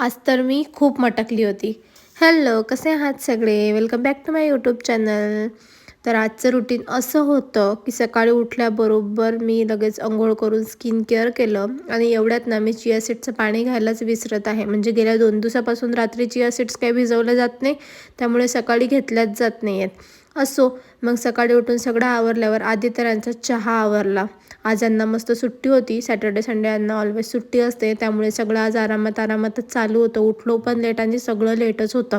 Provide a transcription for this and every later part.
आज तर मी खूप मटकली होती. हॅलो, कसे आहात सगळे? Welcome back to my YouTube channel. तर आजचं रुटीन असं होतं, की सकाळी उठल्याबरोबर मी लगेच अंघोळ करून स्किन केअर केलं आणि एवढ्यात ना मी चिया सीड्सचं पाणी घ्यायलाच विसरत आहे. म्हणजे गेल्या 2 दिवसापासून रात्री चिया सीड्स काही भिजवले जात नाही, त्यामुळे सकाळी घेतल्याच जात नाही आहेत. असो, मग सकाळी उठून सगळं आवरल्यावर आधी तर यांचा चहा आवरला. आज यांना मस्त सुट्टी होती. सॅटर्डे संडे यांना ऑलवेज सुट्टी असते, त्यामुळे सगळं आज आरामातच चालू होतं. उठलो पण लेट आणि सगळं लेटच होतं.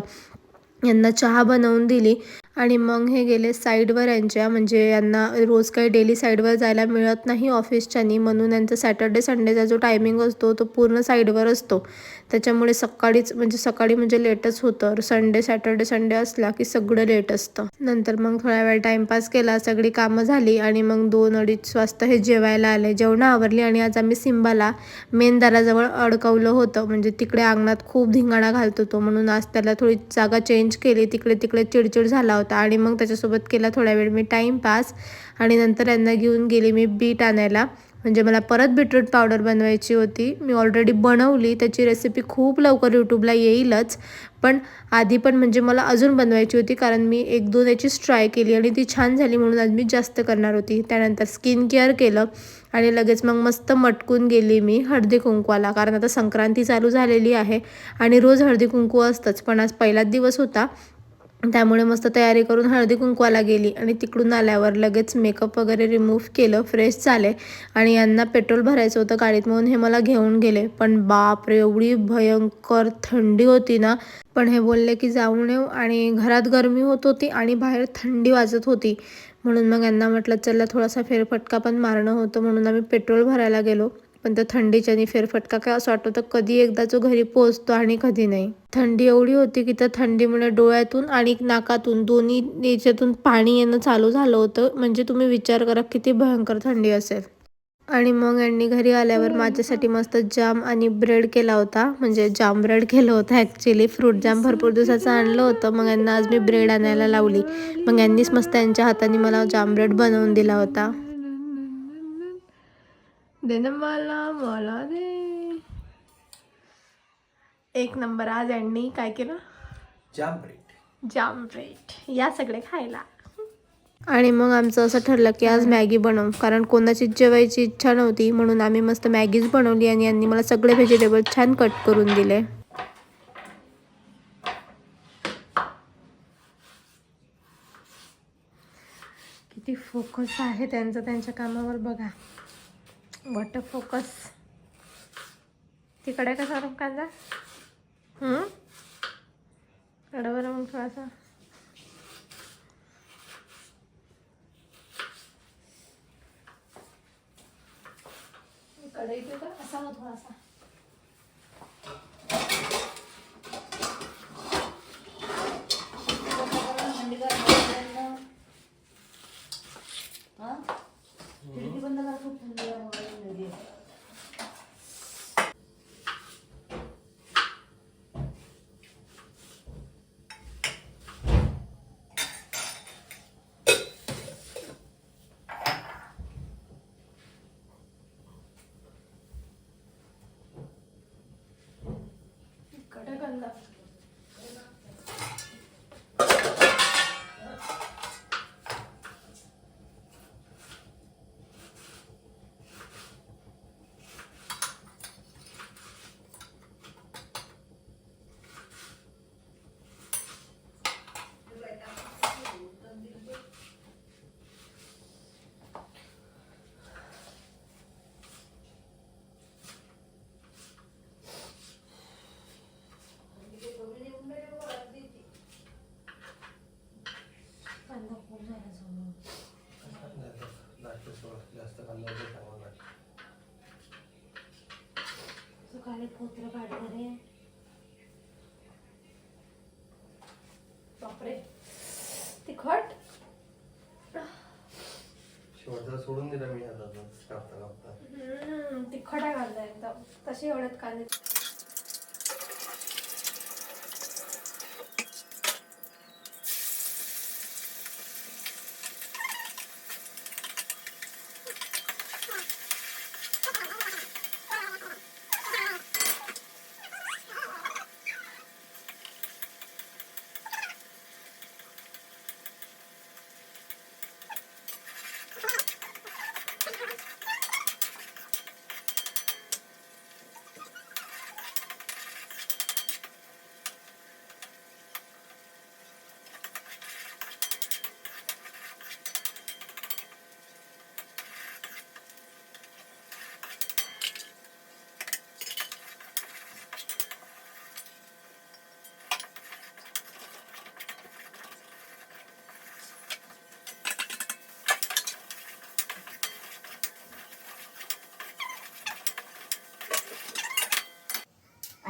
यांना चहा बनवून दिली आणि मग हे गेले साईडवर यांच्या, म्हणजे यांना रोज काही डेली साईडवर जायला मिळत नाही ऑफिसच्यानी, म्हणून यांचा सॅटर्डे संडेचा जो टायमिंग असतो तो पूर्ण साईडवर असतो. त्याच्यामुळे सकाळी म्हणजे लेटच होतं. सॅटर्डे संडे असला की सगळं लेट असतं. नंतर मग थोड्या वेळ टाईमपास केला, सगळी कामं झाली आणि मग 2-2:30 वाजता हे जेवायला आले. जेवणं आवरली आणि आज आम्ही सिम्बाला मेन दाराजवळ अडकवलं होतं. म्हणजे तिकडे अंगणात खूप धिंगाणा घालतो तो, म्हणून आज त्याला थोडी जागा चेंज केली. तिकडे चिडचिड झाला होता आणि मग त्याच्यासोबत केला थोड्या वेळ मी टाईमपास आणि नंतर यांना घेऊन गेली मी बीट आणायला. म्हणजे मला परत बीटरूट पावडर बनवायची होती. मी ऑलरेडी बनवली, त्याची रेसिपी खूप लवकर यूट्यूबला येईलच, पण आधी पण म्हणजे मला अजून बनवायची होती, कारण मी 1-2 याचीच ट्राय केली आणि ती छान झाली, म्हणून आज मी जास्त करणार होती. त्यानंतर स्किन केअर केलं आणि लगेच मग मस्त मटकून गेली मी हळदी कुंकवाला, कारण आता संक्रांती चालू झालेली आहे आणि रोज हळदी कुंकू असतंच, पण आज पहिलाच दिवस होता, त्यामुळे मस्त तयारी करून हळदी कुंकवाला गेली आणि तिकडून आल्यावर लगेच मेकअप वगैरे रिमूव्ह केलं, फ्रेश झाले आणि यांना पेट्रोल भरायचं होतं गाडीत, म्हणून हे मला घेऊन गेले. पण बापरे, एवढी भयंकर थंडी होती ना. पण हे बोलले की जाऊन येऊ, आणि घरात गरमी होत होती आणि बाहेर थंडी वाजत होती, म्हणून मग यांना म्हटलं चला थोडासा फेरफटका पण मारणं होतं, म्हणून आम्ही पेट्रोल भरायला गेलो. पण त्या थंडीच्यानी फेरफटका काय असं वाटत होतं कधी एकदा जो घरी पोहोचतो आणि कधी नाही. थंडी एवढी होती की त्या थंडीमुळे डोळ्यातून आणि नाकातून दोन्ही याच्यातून पाणी येणं चालू झालं होतं. म्हणजे तुम्ही विचार करा किती भयंकर थंडी असेल. आणि मग यांनी घरी आल्यावर माझ्यासाठी मस्त जाम आणि ब्रेड केला होता. म्हणजे जाम ब्रेड केलं होतं ॲक्च्युली. फ्रूट जाम भरपूर दिवसाचं आणलं होतं, मग यांना आज मी ब्रेड आणायला लावली. मग यांनीच मस्त यांच्या हाताने मला जाम ब्रेड बनवून दिला होता. दे ना मला दे. एक नंबर. आज यांनी काय केलं? जाम ब्रेड. या सगळे खायला. आणि मग आमचं असं ठरलं की आज मॅगी बनवू, कारण कोणाचीच जेवायची इच्छा नव्हती, म्हणून आम्ही मस्त मॅगीच बनवली आणि यांनी मला सगळे व्हेजिटेबल छान कट करून दिले. किती फोकस आहे त्यांचा त्यांच्या कामावर बघा. Water focus. तिकडे कसा कांदा बरं मग थोडासा कढई का असा थोडासा. खिडकी बंद करा, खूप थंडी आहे. सकाळी पोत्र काढणार आहे. बापरे, तिखट शेवटचा सोडून दिला मी आता कापता कापता. तिखट आहे कांदा एकदम. तशी एवढ्यात कांदे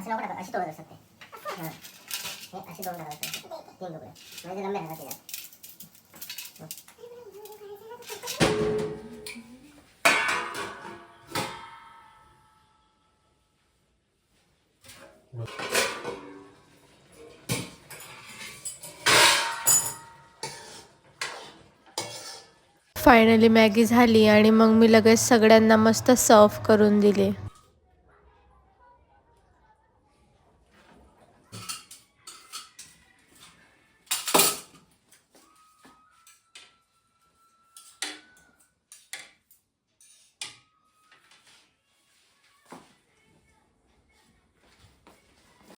असं नको टाका, अशी तोडत असतात ते. हां, हे अशी तोडून टाकायचं 3 तुकडे म्हणजे लंबे राहतात त्याच्यात. फायनली मॅगी झाली आणि मग मी लगेच सगळ्यांना मस्त सर्व करून दिले.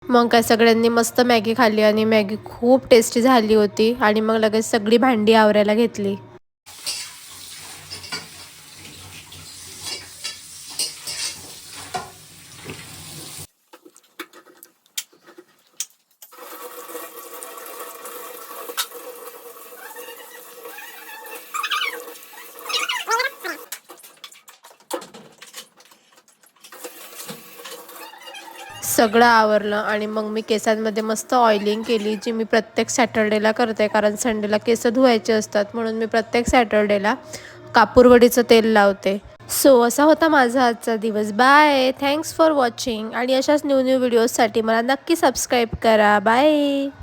मग काय सगळ्यांनी मस्त मॅगी खाल्ली आणि मॅगी खूप टेस्टी झाली होती आणि मग लगेच सगळी भांडी आवरायला घेतली. सगळं आवरलं आणि मग मी केसांमध्ये मस्त ऑइलिंग केली, जी मी प्रत्येक सॅटर्डेला करते, कारण संडेला केस धुवायचे असतात म्हणून मी प्रत्येक सॅटर्डेला कापूरवडीचं तेल लावते. सो असा होता माझा आजचा दिवस. बाय, थँक्स फॉर वॉचिंग आणि अशाच न्यू व्हिडिओजसाठी मला नक्की सबस्क्राईब करा. बाय.